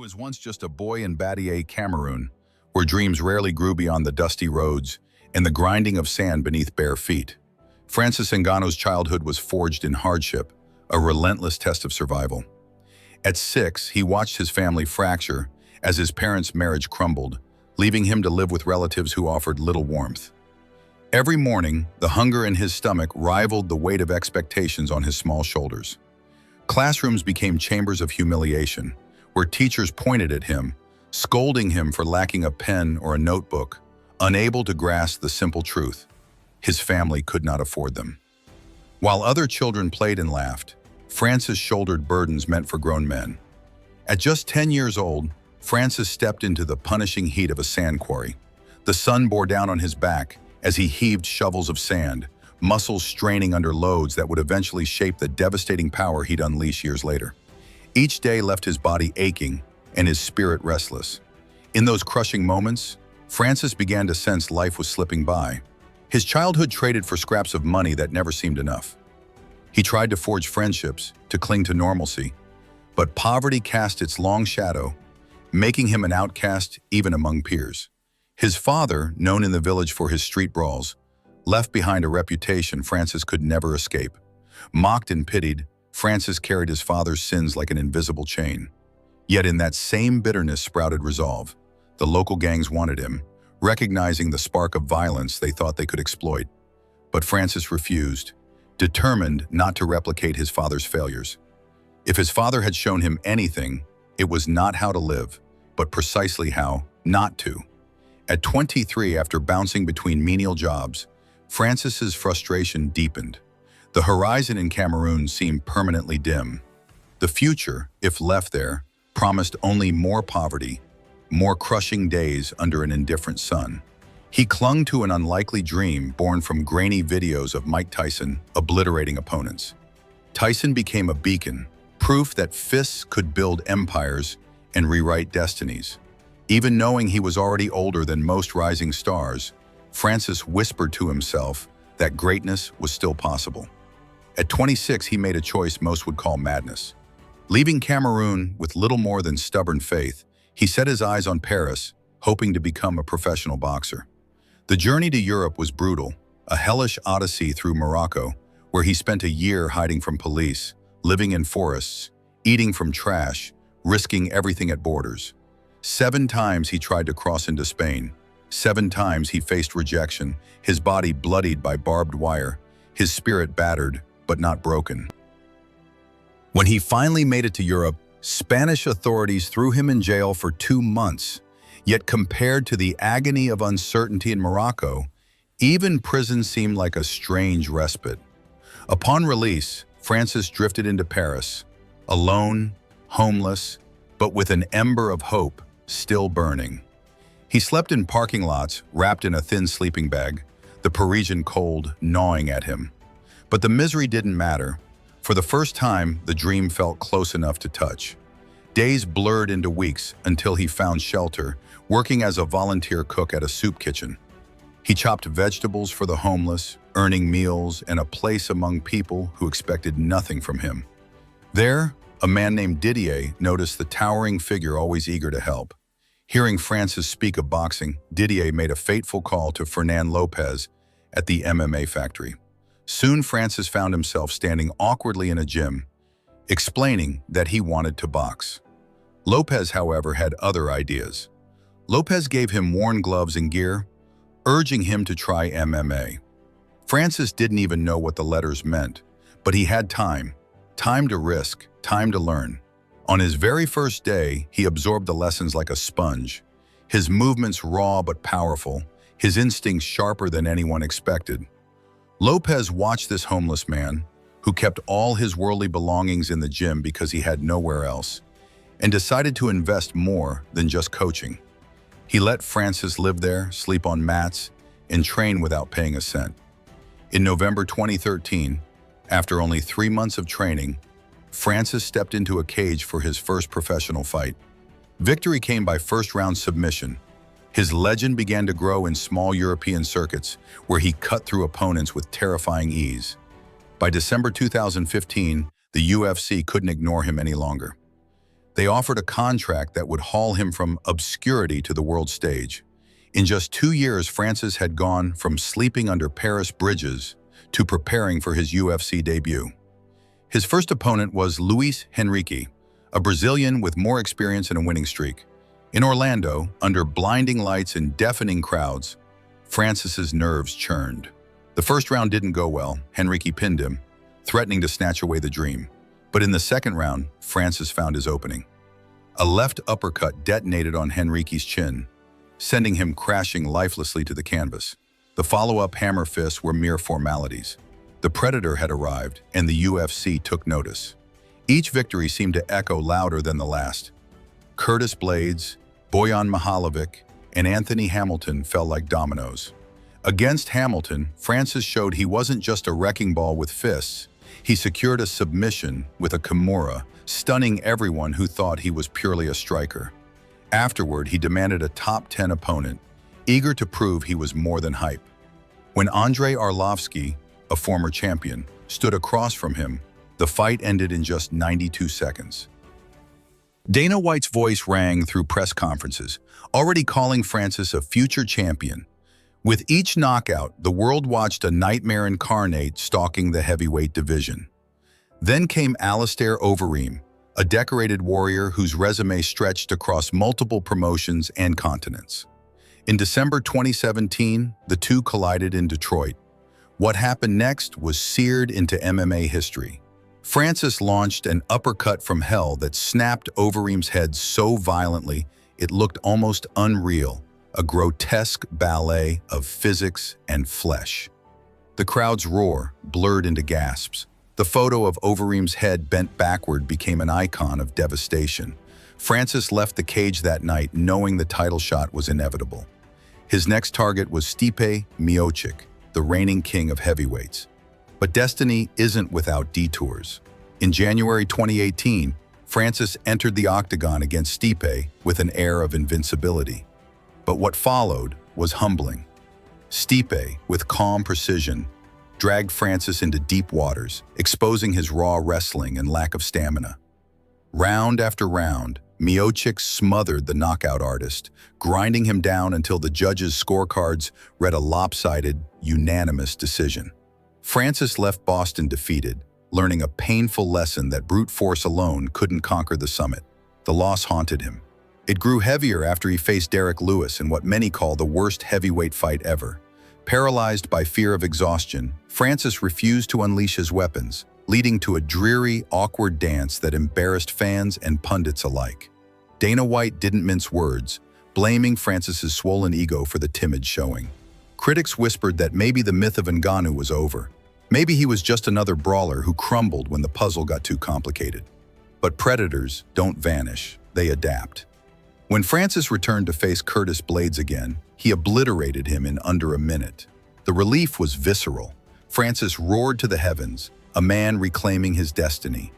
was once just a boy in Badié, Cameroon, where dreams rarely grew beyond the dusty roads and the grinding of sand beneath bare feet. Francis Ngannou's childhood was forged in hardship, a relentless test of survival. At 6, he watched his family fracture as his parents' marriage crumbled, leaving him to live with relatives who offered little warmth. Every morning, the hunger in his stomach rivaled the weight of expectations on his small shoulders. Classrooms became chambers of humiliation, where teachers pointed at him, scolding him for lacking a pen or a notebook, unable to grasp the simple truth: his family could not afford them. While other children played and laughed, Francis shouldered burdens meant for grown men. At just 10 years old, Francis stepped into the punishing heat of a sand quarry. The sun bore down on his back as he heaved shovels of sand, muscles straining under loads that would eventually shape the devastating power he'd unleash years later. Each day left his body aching and his spirit restless. In those crushing moments, Francis began to sense life was slipping by. His childhood traded for scraps of money that never seemed enough. He tried to forge friendships, to cling to normalcy, but poverty cast its long shadow, making him an outcast even among peers. His father, known in the village for his street brawls, left behind a reputation Francis could never escape. Mocked and pitied, Francis carried his father's sins like an invisible chain. Yet in that same bitterness sprouted resolve. The local gangs wanted him, recognizing the spark of violence they thought they could exploit. But Francis refused, determined not to replicate his father's failures. If his father had shown him anything, it was not how to live, but precisely how not to. At 23, after bouncing between menial jobs, Francis's frustration deepened. The horizon in Cameroon seemed permanently dim. The future, if left there, promised only more poverty, more crushing days under an indifferent sun. He clung to an unlikely dream born from grainy videos of Mike Tyson obliterating opponents. Tyson became a beacon, proof that fists could build empires and rewrite destinies. Even knowing he was already older than most rising stars, Francis whispered to himself that greatness was still possible. At 26, he made a choice most would call madness. Leaving Cameroon with little more than stubborn faith, he set his eyes on Paris, hoping to become a professional boxer. The journey to Europe was brutal, a hellish odyssey through Morocco, where he spent a year hiding from police, living in forests, eating from trash, risking everything at borders. 7 times he tried to cross into Spain. 7 times he faced rejection, his body bloodied by barbed wire, his spirit battered, but not broken. When he finally made it to Europe, Spanish authorities threw him in jail for 2 months. Yet compared to the agony of uncertainty in Morocco, even prison seemed like a strange respite. Upon release, Francis drifted into Paris, alone, homeless, but with an ember of hope still burning. He slept in parking lots, wrapped in a thin sleeping bag, the Parisian cold gnawing at him. But the misery didn't matter. For the first time, the dream felt close enough to touch. Days blurred into weeks until he found shelter, working as a volunteer cook at a soup kitchen. He chopped vegetables for the homeless, earning meals and a place among people who expected nothing from him. There, a man named Didier noticed the towering figure always eager to help. Hearing Francis speak of boxing, Didier made a fateful call to Fernand Lopez at the MMA factory. Soon Francis found himself standing awkwardly in a gym, explaining that he wanted to box. Lopez, however, had other ideas. Lopez gave him worn gloves and gear, urging him to try MMA. Francis didn't even know what the letters meant, but he had time to risk, time to learn. On his very first day, he absorbed the lessons like a sponge, his movements raw but powerful, his instincts sharper than anyone expected. Lopez watched this homeless man, who kept all his worldly belongings in the gym because he had nowhere else, and decided to invest more than just coaching. He let Francis live there, sleep on mats, and train without paying a cent. In November 2013, after only 3 months of training, Francis stepped into a cage for his first professional fight. Victory came by first-round submission. His legend began to grow in small European circuits, where he cut through opponents with terrifying ease. By December 2015, the UFC couldn't ignore him any longer. They offered a contract that would haul him from obscurity to the world stage. In just 2 years, Francis had gone from sleeping under Paris bridges to preparing for his UFC debut. His first opponent was Luis Henrique, a Brazilian with more experience and a winning streak. In Orlando, under blinding lights and deafening crowds, Francis's nerves churned. The first round didn't go well. Henrique pinned him, threatening to snatch away the dream. But in the second round, Francis found his opening. A left uppercut detonated on Henrique's chin, sending him crashing lifelessly to the canvas. The follow-up hammer fists were mere formalities. The Predator had arrived, and the UFC took notice. Each victory seemed to echo louder than the last. Curtis Blades, Bojan Mihalovic, and Anthony Hamilton fell like dominoes. Against Hamilton, Francis showed he wasn't just a wrecking ball with fists. He secured a submission with a Kimura, stunning everyone who thought he was purely a striker. Afterward, he demanded a top 10 opponent, eager to prove he was more than hype. When Andrei Arlovski, a former champion, stood across from him, the fight ended in just 92 seconds. Dana White's voice rang through press conferences, already calling Francis a future champion. With each knockout, the world watched a nightmare incarnate stalking the heavyweight division. Then came Alistair Overeem, a decorated warrior whose resume stretched across multiple promotions and continents. In December 2017, the two collided in Detroit. What happened next was seared into MMA history. Francis launched an uppercut from hell that snapped Overeem's head so violently it looked almost unreal, a grotesque ballet of physics and flesh. The crowd's roar blurred into gasps. The photo of Overeem's head bent backward became an icon of devastation. Francis left the cage that night knowing the title shot was inevitable. His next target was Stipe Miocic, the reigning king of heavyweights. But destiny isn't without detours. In January 2018, Francis entered the octagon against Stipe with an air of invincibility. But what followed was humbling. Stipe, with calm precision, dragged Francis into deep waters, exposing his raw wrestling and lack of stamina. Round after round, Miocic smothered the knockout artist, grinding him down until the judges' scorecards read a lopsided, unanimous decision. Francis left Boston defeated, learning a painful lesson that brute force alone couldn't conquer the summit. The loss haunted him. It grew heavier after he faced Derek Lewis in what many call the worst heavyweight fight ever. Paralyzed by fear of exhaustion, Francis refused to unleash his weapons, leading to a dreary, awkward dance that embarrassed fans and pundits alike. Dana White didn't mince words, blaming Francis's swollen ego for the timid showing. Critics whispered that maybe the myth of Ngannou was over. Maybe he was just another brawler who crumbled when the puzzle got too complicated. But predators don't vanish, they adapt. When Francis returned to face Curtis Blades again, he obliterated him in under a minute. The relief was visceral. Francis roared to the heavens, a man reclaiming his destiny.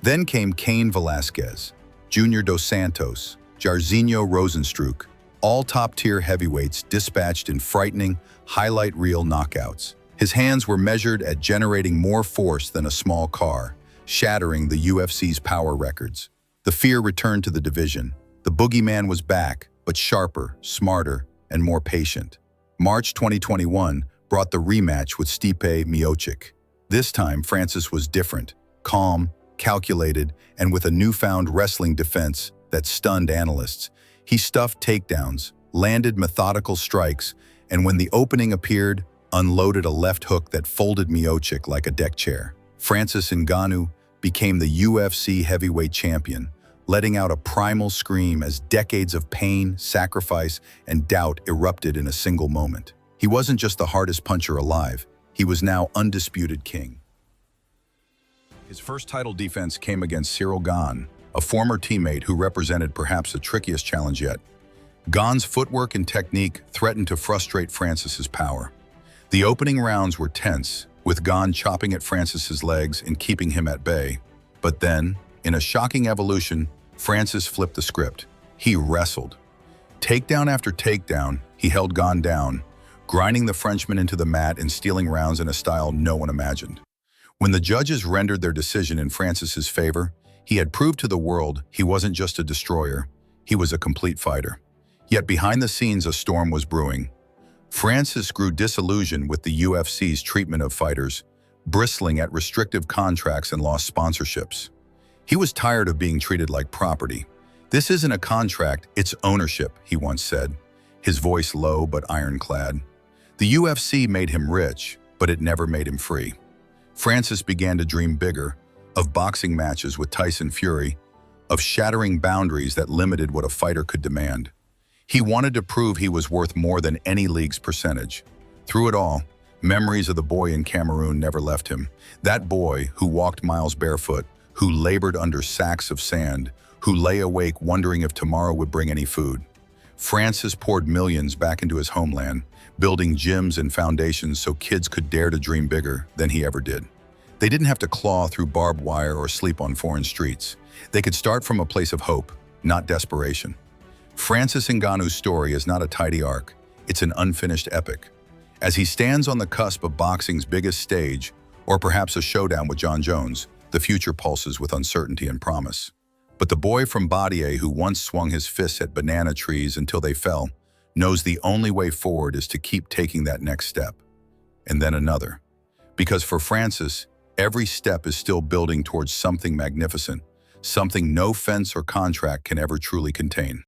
Then came Cain Velasquez, Junior Dos Santos, Jairzinho Rozenstruik, all top-tier heavyweights dispatched in frightening, highlight reel knockouts. His hands were measured at generating more force than a small car, shattering the UFC's power records. The fear returned to the division. The boogeyman was back, but sharper, smarter, and more patient. March 2021 brought the rematch with Stipe Miocic. This time, Francis was different, calm, calculated, and with a newfound wrestling defense that stunned analysts. He stuffed takedowns, landed methodical strikes, and when the opening appeared, unloaded a left hook that folded Miocic like a deck chair. Francis Ngannou became the UFC heavyweight champion, letting out a primal scream as decades of pain, sacrifice, and doubt erupted in a single moment. He wasn't just the hardest puncher alive, he was now undisputed king. His first title defense came against Cyril Gane, a former teammate who represented perhaps the trickiest challenge yet. Gane's footwork and technique threatened to frustrate Francis's power. The opening rounds were tense, with Gane chopping at Francis's legs and keeping him at bay. But then, in a shocking evolution, Francis flipped the script. He wrestled. Takedown after takedown, he held Gane down, grinding the Frenchman into the mat and stealing rounds in a style no one imagined. When the judges rendered their decision in Francis's favor, He had proved to the world he wasn't just a destroyer, he was a complete fighter. Yet behind the scenes a storm was brewing. Francis grew disillusioned with the UFC's treatment of fighters, bristling at restrictive contracts and lost sponsorships. He was tired of being treated like property. "This isn't a contract, it's ownership," he once said, his voice low but ironclad. The UFC made him rich, but it never made him free. Francis began to dream bigger, of boxing matches with Tyson Fury, of shattering boundaries that limited what a fighter could demand. He wanted to prove he was worth more than any league's percentage. Through it all, memories of the boy in Cameroon never left him. That boy who walked miles barefoot, who labored under sacks of sand, who lay awake wondering if tomorrow would bring any food. Francis poured millions back into his homeland, building gyms and foundations so kids could dare to dream bigger than he ever did. They didn't have to claw through barbed wire or sleep on foreign streets. They could start from a place of hope, not desperation. Francis Ngannou's story is not a tidy arc, it's an unfinished epic. As he stands on the cusp of boxing's biggest stage, or perhaps a showdown with John Jones, the future pulses with uncertainty and promise. But the boy from Badier who once swung his fists at banana trees until they fell, knows the only way forward is to keep taking that next step, and then another. Because for Francis, every step is still building towards something magnificent, something no fence or contract can ever truly contain.